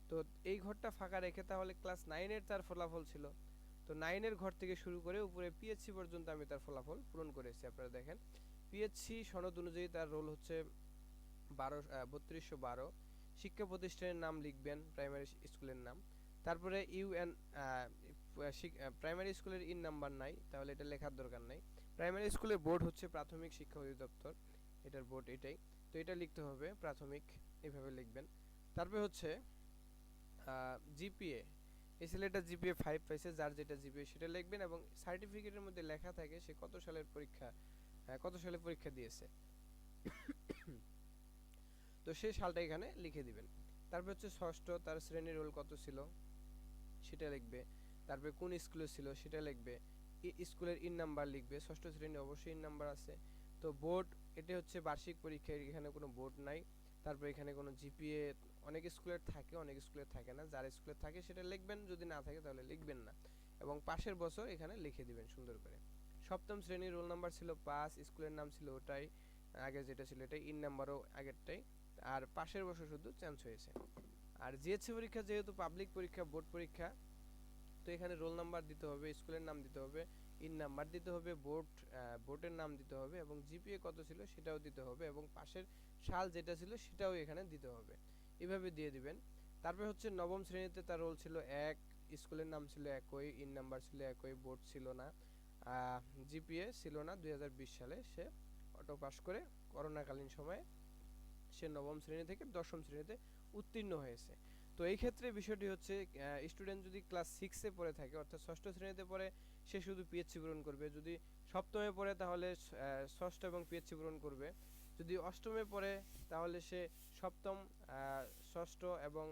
[SPEAKER 1] তো এই ঘরটা ফাঁকা রেখে তাহলে ক্লাস 9-এর তার ফলাফল ছিল। তো 9-এর ঘর থেকে শুরু করে উপরে পিএইচসি পর্যন্ত আমি তার ফলাফল পূরণ করেছি। আপনারা দেখেন পিএইচসি সনদ অনুযায়ী তার রোল হচ্ছে 3212। শিক্ষা প্রতিষ্ঠানের নাম লিখবেন, প্রাইমারি স্কুলের নাম। তারপরে ইউএন প্রাইমারি স্কুলের ইন নাম্বার নাই, তাহলে এটা লেখার দরকার নাই। প্রাইমারি স্কুলের বোর্ড হচ্ছে প্রাথমিক শিক্ষা অধিদপ্তর, এটার বোর্ড এটাই। তো এটা লিখতে হবে প্রাথমিক, এইভাবে লিখবেন। তারপরে হচ্ছে জিপিএ, এই ছেলেটা জিপিএ 5 পাইছে, যার যেটা জিপিএ সেটা লিখবেন এবং সার্টিফিকেটের মধ্যে লেখা থাকে সে কত সালে পরীক্ষা দিয়েছে তো সেই সালটা এখানে লিখে দিবেন। তারপর হচ্ছে ষষ্ঠ, তার শ্রেণীর রোল কত ছিল সেটা লিখবে। তারপরে কোন স্কুলে ছিল সেটা লিখবে। স্কুলের ইন নাম্বার লিখবে, ষষ্ঠ শ্রেণী অবশ্যই ইন নাম্বার আছে। তো বোর্ড, এটা হচ্ছে বার্ষিক পরীক্ষা, এখানে কোনো বোর্ড নাই। তারপর এখানে কোনো জিপিএ অনেক স্কুলের থাকে অনেক স্কুলের থাকে না, যার স্কুলে থাকে সেটা লিখবেন, যদি না থাকে তাহলে লিখবেন না। এবং পাশের বছর এখানে লিখে দিবেন সুন্দর করে। সপ্তম শ্রেণীর রোল নাম্বার ছিল 5, স্কুলের নাম ছিল ওটাই, আগে যেটা ছিল এটাই, ইন নাম্বারও আগেরটাই, আর পাশের বছর শুধু চেঞ্জ হয়েছে। আর জিএসসি পরীক্ষা যেহেতু পাবলিক পরীক্ষা, বোর্ড পরীক্ষা, তো এখানে রোল নাম্বার দিতে হবে, স্কুলের নাম দিতে হবে, ইন নাম্বার দিতে হবে, বোর্ডের নাম দিতে হবে এবং জিপিএ কত ছিল সেটাও দিতে হবে এবং পাশের সাল যেটা ছিল সেটাও এখানে দিতে হবে। এভাবে দিয়ে দিবেন। তারপর হচ্ছে নবম শ্রেণীতে তার রোল ছিল 1, স্কুলের নাম ছিল একই, ইন নাম্বার ছিল একই, বোর্ড ছিল না, জিপিএ ছিল না। 2020 সালে সে অটো পাস করে করোনাকালীন সময়ে সে নবম শ্রেণী থেকে দশম শ্রেণীতে উত্তীর্ণ হয়েছে। তো এই ক্ষেত্রে বিষয়টি হচ্ছে স্টুডেন্ট যদি ক্লাস 6-এ পড়ে থাকে অর্থাৎ ষষ্ঠ শ্রেণীতে পড়ে সে শুধু পিএইচসি পূরণ করবে, যদি সপ্তমে পড়ে তাহলে ষষ্ঠ এবং পিএইচসি পূরণ করবে, যদি অষ্টমে পড়ে তাহলে সে সপ্তম, ষষ্ঠ এবং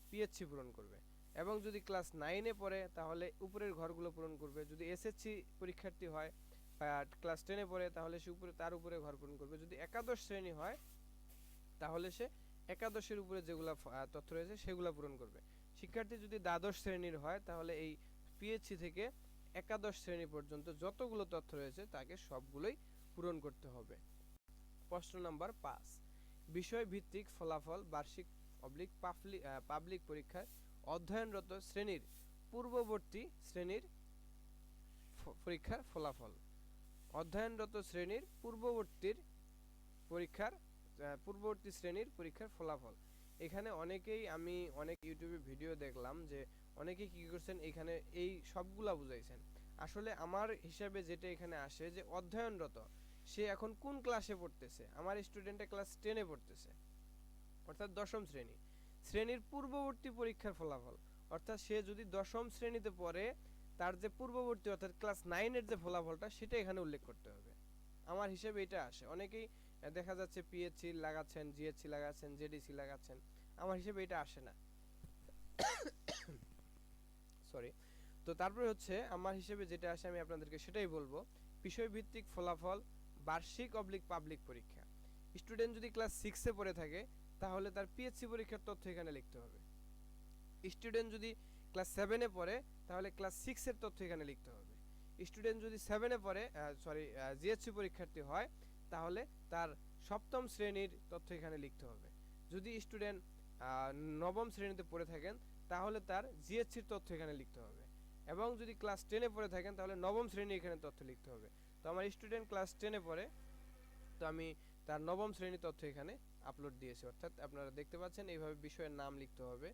[SPEAKER 1] পিএইচসি পূরণ করবে, এবং যদি ক্লাস 9-এ পড়ে তাহলে উপরের ঘরগুলো পূরণ করবে। যদি এসএসসি পরীক্ষার্থী হয় বা ক্লাস 10-এ পড়ে তাহলে সে তার উপরে ঘর পূরণ করবে। যদি একাদশ শ্রেণী হয় তাহলে সে একাদশের উপরে যেগুলো তথ্য রয়েছে সেগুলো পূরণ করবে। শিক্ষার্থী যদি দ্বাদশ শ্রেণীর হয় তাহলে এই পিএইচসি থেকে একাদশ শ্রেণী পর্যন্ত যতগুলো তথ্য রয়েছে তাকে সবগুলোই পূরণ করতে হবে। প্রশ্ন নাম্বার 5, বিষয় ভিত্তিক ফলাফল বার্ষিক পাবলিক পরীক্ষার অধ্যয়নরত শ্রেণীর পূর্ববর্তী শ্রেণীর পরীক্ষার ফলাফল। অধ্যয়নরত শ্রেণীর পূর্ববর্তী শ্রেণীর পরীক্ষার ফলাফল। এখানে আমি অনেক ইউটিউবে ভিডিও দেখলাম যে অনেকেই কি করছেন এখানে এই সবগুলা বুঝাইছেন। আসলে আমার হিসাবে যেটা এখানে আসে যে অধ্যয়নরত, সে এখন কোন ক্লাসে পড়তেছে, আমার স্টুডেন্টে ক্লাস 10-এ পড়তেছে, অর্থাৎ দশম শ্রেণী, শ্রেণীর পূর্ববর্তী পরীক্ষার ফলাফল, অর্থাৎ সে যদি দশম শ্রেণীতে পড়ে তার যে পূর্ববর্তী অর্থাৎ ক্লাস 9-এর যে ফলাফলটা সেটা এখানে উল্লেখ করতে হবে। আমার হিসেবে এটা আসে। অনেকেই দেখা যাচ্ছে পিএইচসি লাগাচ্ছেন, জিএইচসি লাগাচ্ছেন, জেডিসি লাগাচ্ছেন, আমার হিসেবে এটা আসে না। সরি। তো তারপরে হচ্ছে আমার হিসেবে যেটা আসে আমি আপনাদেরকে সেটাই বলবো। বিষয়ভিত্তিক ফলাফল বার্ষিক অবলিক পাবলিক পরীক্ষা। স্টুডেন্ট যদি ক্লাস 6-এ পড়ে থাকে তাহলে তার পিএইচসি পরীক্ষার তথ্য এখানে লিখতে হবে। স্টুডেন্ট যদি ক্লাস 7-এ পড়ে তাহলে ক্লাস 6-এর তথ্য এখানে লিখতে হবে। স্টুডেন্ট যদি 7-এ পড়ে জিএইচসি পরীক্ষার্থী হয় তাহলে তার সপ্তম শ্রেণীর তথ্য এখানে লিখতে হবে। যদি স্টুডেন্ট নবম শ্রেণীতে পড়ে থাকেন তাহলে তার জিএইচসির তথ্য এখানে লিখতে হবে। এবং যদি ক্লাস 10-এ পড়ে থাকেন তাহলে নবম শ্রেণী এখানে তথ্য লিখতে হবে। তো আমার স্টুডেন্ট ক্লাস 10-এ পড়ে, তো আমি তার নবম শ্রেণীর তথ্য এখানে আপলোড দিয়েছি। অর্থাৎ আপনারা দেখতে পাচ্ছেন এইভাবে বিষয়ের নাম লিখতে হবে।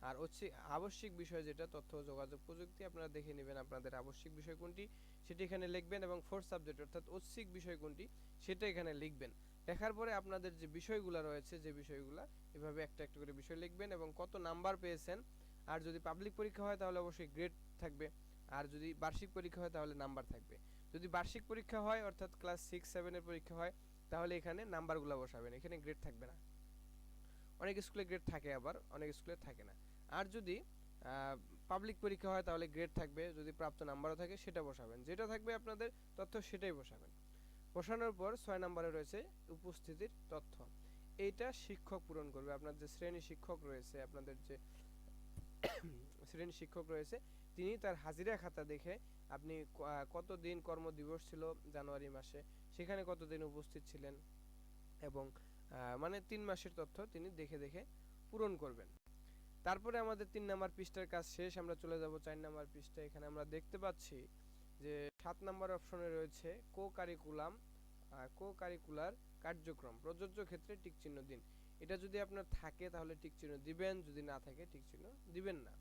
[SPEAKER 1] আর হচ্ছে আবশ্যিক বিষয় যেটা তথ্য ও যোগাযোগ প্রযুক্তি, আপনারা দেখে নেবেন আপনাদের আবশ্যিক বিষয় কোনটি সেটা এখানে লিখবেন, এবং ফোর্থ সাবজেক্ট অর্থাৎ ঐচ্ছিক বিষয় কোনটি সেটা এখানে লিখবেন। লেখার পরে আপনাদের যে বিষয়গুলো রয়েছে যে বিষয়গুলো এভাবে একটা একটা করে বিষয় লিখবেন এবং কত নাম্বার পেয়েছেন। আর যদি পাবলিক পরীক্ষা হয় তাহলে অবশ্যই গ্রেড থাকবে, আর যদি বার্ষিক পরীক্ষা হয় তাহলে নাম্বার থাকবে। যদি বার্ষিক পরীক্ষা হয় অর্থাৎ ক্লাস 6-7 এর পরীক্ষা হয় তাহলে এখানে নাম্বারগুলো বসাবেন, এখানে গ্রেড থাকবে না। অনেক স্কুলে গ্রেড থাকে আবার অনেক স্কুলে থাকে না। আর যদি পাবলিক পরীক্ষা হয় তাহলে গ্রেড থাকবে, যদি প্রাপ্ত নাম্বারও থাকে সেটা বসাবেন, যেটা থাকবে আপনাদের তথ্য সেটাই বসাবেন। বসানোর পর 6 নম্বরে রয়েছে উপস্থিতির তথ্য। এইটা শিক্ষক পূরণ করবে, আপনার যে শ্রেণী শিক্ষক রয়েছে, আপনাদের যে শ্রেণী শিক্ষক রয়েছে তিনি তার হাজিরা খাতা দেখে আপনি কতদিন কর্মদিবস ছিল জানুয়ারি মাসে সেখানে কতদিন উপস্থিত ছিলেন এবং মানে 3 মাসের তথ্য তিনি দেখে দেখে পূরণ করবেন। তারপরে আমাদের 3 নাম্বার পৃষ্ঠার কাজ শেষ, আমরা চলে যাব 4 নাম্বার পৃষ্ঠায়। এখানে আমরা দেখতে পাচ্ছি যে 7 নাম্বার অপশনে রয়েছে কো কারিকুলার কার্যক্রম প্রযোজ্য ক্ষেত্রে টিক চিহ্ন দিন। এটা যদি আপনার থাকে তাহলে টিক চিহ্ন দিবেন, যদি না থাকে টিক চিহ্ন দিবেন না।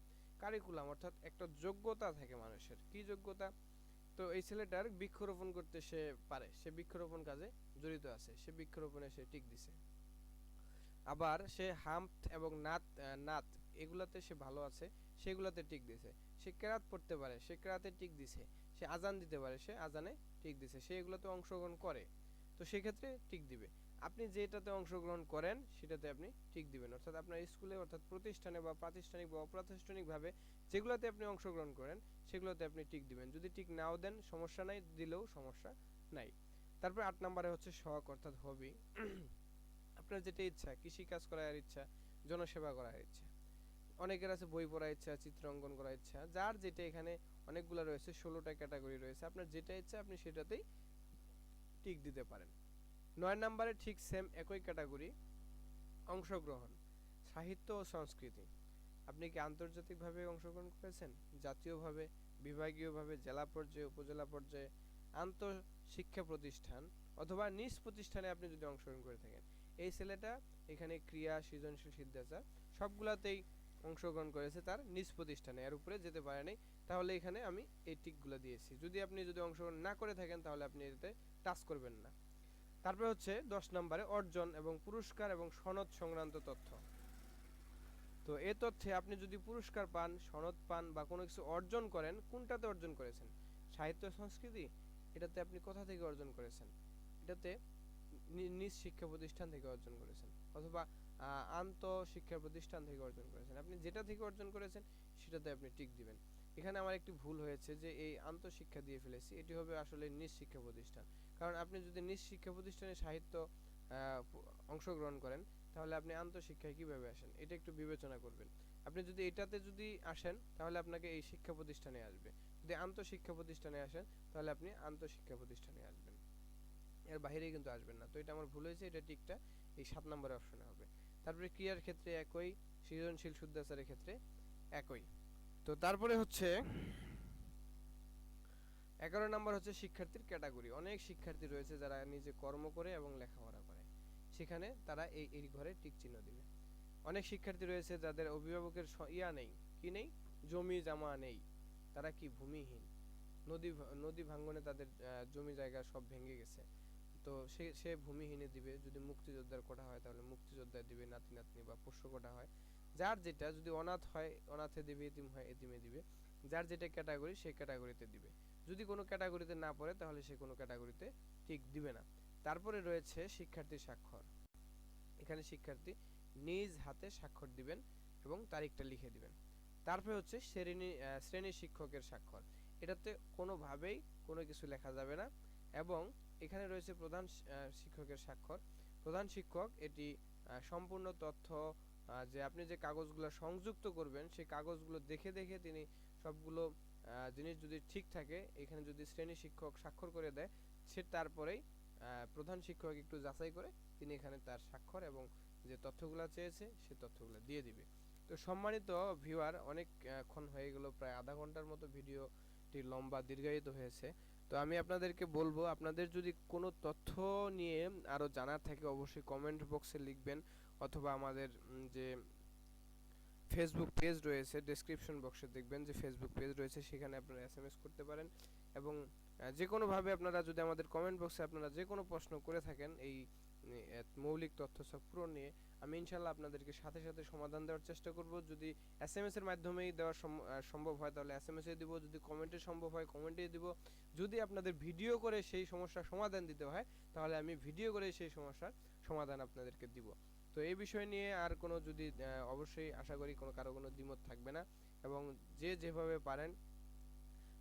[SPEAKER 1] কারিকুলাম অর্থাৎ একটা যোগ্যতা থাকে মানুষের, কি যোগ্যতা? তো এই ছেলেটার বৃক্ষরোপণ করতে সে পারে, সে বৃক্ষরোপণ কাজে জড়িত আছে, সে বৃক্ষরোপণে সে টিক দিছে। আবার সে হামদ এবং নাত এগুলাতে সে ভালো আছে, সেগুলাতে টিক দিছে। সে কেরাত পড়তে পারে, সে কেরাতে টিক দিছে। সে আজান দিতে পারে, সে আজানে টিক দিছে। সে এগুলোতে অংশগ্রহণ করে, তো সেক্ষেত্রে টিক দিবে। আপনি যেটাতে অংশগ্রহণ করেন সেটাতে আপনি টিক দিবেন। অর্থাৎ আপনার স্কুলে অর্থাৎ প্রতিষ্ঠানে বা প্রাতিষ্ঠানিক বা অপ্রাতিষ্ঠানিকভাবে যেগুলোতে আপনি অংশগ্রহণ করেন সেগুলোতে আপনি টিক দিবেন। যদি টিক নাও দেন সমস্যা নাই, দিলেও সমস্যা নাই। তারপর 8 নম্বরে হচ্ছে শখ অর্থাৎ হবি। আপনার যেটা ইচ্ছা, কৃষি কাজ করার ইচ্ছা, জনসেবা করার ইচ্ছা, অনেকের আছে বই পড়ার ইচ্ছা, চিত্র অঙ্কন করার ইচ্ছা, যার যেটা এখানে অনেকগুলো রয়েছে, 16টা ক্যাটাগরি রয়েছে, আপনার যেটা ইচ্ছা আপনি সেটাতেই টিক দিতে পারেন। 9 নম্বরে ঠিক সেম একই ক্যাটাগরি অংশগ্রহণ সাহিত্য ও সংস্কৃতি। আপনি কি আন্তর্জাতিকভাবে অংশগ্রহণ করেছেন? জাতীয়ভাবে, বিভাগীয়ভাবে, জেলা পর্যায়ে, উপজেলা পর্যায়ে, আন্তঃশিক্ষা প্রতিষ্ঠান অথবা নিজ প্রতিষ্ঠানে আপনি যদি অংশগ্রহণ করে থাকেন, এই ছেলেটা এখানে ক্রিয়া সৃজনশীল সিদ্ধাচার সবগুলাতেই অংশগ্রহণ করেছে তার নিজ প্রতিষ্ঠানে, এর উপরে যেতে পারে নাই, তাহলে এখানে আমি এই টিকগুলো দিয়েছি। যদি আপনি অংশগ্রহণ না করে থাকেন তাহলে আপনি এতে টাচ করবেন না। তারপরে হচ্ছে 10 নম্বরে অর্জন এবং পুরস্কার এবং সনদ সংক্রান্ত তথ্য। তো এই তথ্যে আপনি যদি পুরস্কার পান, সনদ পান বা কোনো কিছু অর্জন করেন, কোনটাতে অর্জন করেছেন? সাহিত্য সংস্কৃতি, এটাতে আপনি কোথা থেকে অর্জন করেছেন? এটাতে নিজ শিক্ষা প্রতিষ্ঠান থেকে অর্জন করেছেন, অথবা আন্তঃশিক্ষা প্রতিষ্ঠান থেকে অর্জন করেছেন। আপনি যেটা থেকে অর্জন করেছেন সেটাতে আপনি টিক দিবেন। এখানে আমার একটি ভুল হয়েছে যে এই আন্তঃশিক্ষা দিয়ে ফেলেছি, এটি হবে আসলে নিজ শিক্ষা প্রতিষ্ঠান। কারণ আপনি যদি নিজ শিক্ষা প্রতিষ্ঠানে সাহিত্য অংশগ্রহণ করেন তাহলে আপনি আন্তঃশিক্ষায় কিভাবে আসেন, এটা একটু বিবেচনা করবেন। আপনি যদি এটাতে আসেন তাহলে আপনাকে এই শিক্ষা প্রতিষ্ঠানে আসবে, যদি আন্তঃশিক্ষা প্রতিষ্ঠানে আসেন তাহলে আপনি আন্তঃশিক্ষা প্রতিষ্ঠানে আসবেন, এর বাইরে কিন্তু আসবেন না। তো এটা আমার ভুল হয়েছে, এটা টিকটা এই 7 নম্বরের অপশনে হবে। তারপরে ক্রিয়ার ক্ষেত্রে একই, সৃজনশীল শুদ্ধাচারের ক্ষেত্রে একই। তো তারপরে হচ্ছে 11 নম্বর হচ্ছে শিক্ষার্থীর ক্যাটাগরি। অনেক শিক্ষার্থী রয়েছে যারা নিজে কর্ম করে এবং লেখাপড়া করে, সেখানে তারা এই ঘরে টিক চিহ্ন দিবে। অনেক শিক্ষার্থী রয়েছে যাদের অভিভাবকের নেই, কি নেই? জমি জমা নেই, তারা কি ভূমিহীন, নদী ভাঙ্গনে তাদের জমি জায়গা সব ভেঙে গেছে, তো সে ভূমিহীনে দিবে, যদি মুক্তিযোদ্ধার কোটা হয় তাহলে মুক্তিযোদ্ধা দিবে, নাতি নাতনি বা পোষ্য কোটা হয় যার যেটা, যদি অনাথ হয় অনাথে দিবে, এতিম হয় এতিমে দিবে, যার যেটা ক্যাটাগরি সেই ক্যাটাগরিতে দিবে। যদি কোনো ক্যাটাগরিতে না পড়ে তাহলে সে কোনো ক্যাটাগরিতে ঠিক দিবে না। তারপরে রয়েছে শিক্ষার্থী স্বাক্ষর। এখানে শিক্ষার্থী নিজ হাতে স্বাক্ষর দিবেন এবং তারিখটা লিখে দিবেন। তারপরে হচ্ছে শ্রেণী শিক্ষকের স্বাক্ষর। এটাতে কোনোভাবেই কোনো কিছু লেখা যাবে না। এবং এখানে রয়েছে প্রধান শিক্ষকের স্বাক্ষর। প্রধান শিক্ষক এটি সম্পূর্ণ তথ্য, যে আপনি যে কাগজগুলো সংযুক্ত করবেন সেই কাগজগুলো দেখে দেখে তিনি সবগুলো জিনিস যদি ঠিক থাকে, এখানে যদি শ্রেণী শিক্ষক স্বাক্ষর করে দেয়, সে তারপরেই প্রধান শিক্ষক একটু যাচাই করে তিনি এখানে তার স্বাক্ষর এবং যে তথ্যগুলো চেয়েছে সে তথ্যগুলো দিয়ে দিবে। তো সম্মানিত ভিউয়ার, অনেকক্ষণ হয়ে গেল, প্রায় আধা ঘন্টার মতো ভিডিওটি লম্বা দীর্ঘায়িত হয়েছে। তো আমি আপনাদেরকে বলবো, আপনাদের যদি কোনো তথ্য নিয়ে আরও জানার থাকে অবশ্যই কমেন্ট বক্সে লিখবেন, অথবা আমাদের যে ফেসবুক পেজ রয়েছে, ডেসক্রিপশন বক্সে দেখবেন যে ফেসবুক পেজ রয়েছে, সেখানে আপনারা এসএমএস করতে পারেন। এবং যে কোনোভাবে আপনারা যদি আমাদের কমেন্ট বক্সে আপনারা যে কোনো প্রশ্ন করে থাকেন এই মৌলিক তথ্য সব পূরণ নিয়ে, আমি ইনশাল্লাহ আপনাদেরকে সাথে সাথে সমাধান দেওয়ার চেষ্টা করব। যদি এসএমএস এর মাধ্যমেই দেওয়া সম্ভব হয় তাহলে এসএমএস এ দিব, যদি কমেন্টে সম্ভব হয় কমেন্টে দিব, যদি আপনাদের ভিডিও করে সেই সমস্যার সমাধান দিতে হয় তাহলে আমি ভিডিও করে সেই সমস্যার সমাধান আপনাদেরকে দিব। তো এই বিষয় নিয়ে আর কোনো যদি অবশ্যই আশা করি কারো কোনো দ্বিমত থাকবে না, এবং যে যেভাবে পারেন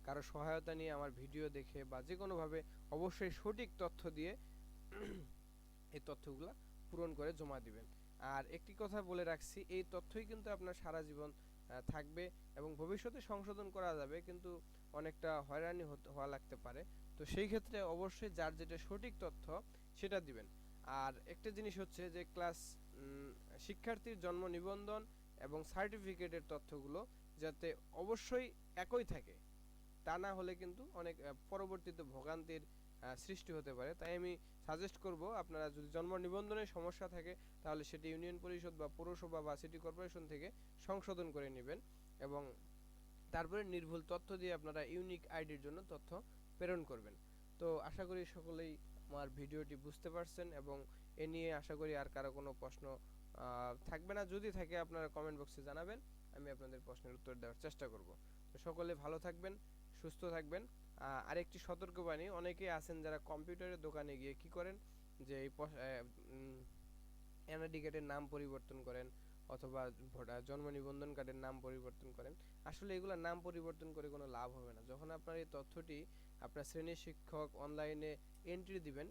[SPEAKER 1] কারো সহায়তা নিয়ে আমার ভিডিও দেখে বা যে কোনোভাবে অবশ্যই সঠিক তথ্য দিয়ে এই তথ্যগুলো পূরণ করে জমা দিবেন। আর একটি কথা বলে রাখছি, এই তথ্যই কিন্তু আপনার সারা জীবন থাকবে এবং ভবিষ্যতে সংশোধন করা যাবে, কিন্তু অনেকটা হয়রানি হওয়া লাগতে পারে। তো সেই ক্ষেত্রে অবশ্যই যার যেটা সঠিক তথ্য সেটা দিবেন। আর একটা জিনিস হচ্ছে যে শিক্ষার্থীর জন্ম নিবন্ধন এবং সার্টিফিকেটের তথ্যগুলো যাতে অবশ্যই একই থাকে, তা না হলে কিন্তু অনেক পরবর্তীতে ভোগান্তির সৃষ্টি হতে পারে। তাই আমি সাজেস্ট করব, আপনারা যদি জন্ম নিবন্ধনের সমস্যা থাকে তাহলে সেটি ইউনিয়ন পরিষদ বা পৌরসভা বা সিটি কর্পোরেশন থেকে সংশোধন করে নেবেন, এবং তারপরে নির্ভুল তথ্য দিয়ে আপনারা ইউনিক আইডির জন্য তথ্য প্রেরণ করবেন। তো আশা করি সকলেই আমার ভিডিওটি বুঝতে পারছেন, এবং এ নিয়ে আশা করি আর কারো কোনো প্রশ্ন থাকবে না। যদি থাকে আপনারা কমেন্ট বক্সে জানাবেন, আমি আপনাদের প্রশ্নের উত্তর দেওয়ার চেষ্টা করব। তো সকলে ভালো থাকবেন, সুস্থ থাকবেন। আরেকটি সতর্কবাণী, অনেকেই আছেন যারা কম্পিউটারের দোকানে গিয়ে কি করেন, যে এই এনআইডি কার্ডের নাম পরিবর্তন করেন অথবা জন্ম নিবন্ধন কার্ডের নাম পরিবর্তন করেন। আসলে এগুলো নাম পরিবর্তন করে কোনো লাভ হবে না। যখন আপনার এই তথ্যটি আপনার শ্রেণীর শিক্ষক অনলাইনে এন্ট্রি দিবেন,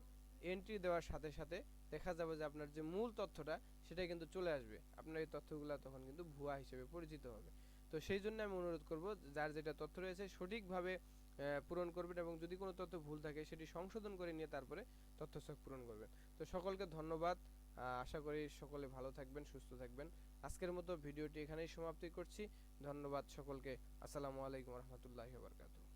[SPEAKER 1] এন্ট্রি দেওয়ার সাথে সাথে দেখা যাবে যে আপনার যে মূল তথ্যটা সেটা কিন্তু চলে আসবে, আপনার এই তথ্যগুলো তখন কিন্তু ভুয়া হিসেবে পরিচিত হবে। তো সেই জন্য আমি অনুরোধ করব, যার যেটা তথ্য রয়েছে সঠিকভাবে পূরণ করবেন, এবং যদি কোনো তথ্য ভুল থাকে সেটি সংশোধন করে নিয়ে তারপরে তথ্য সব পূরণ করবেন। তো সকলকে ধন্যবাদ। আশা করি সকলে ভালো থাকবেন, সুস্থ থাকবেন। আজকের মতো ভিডিওটি এখানেই সমাপ্তি করছি। ধন্যবাদ সকলকে। আসসালামু আলাইকুম রহমতুল্লাহি ওয়া বারাকাতুহু।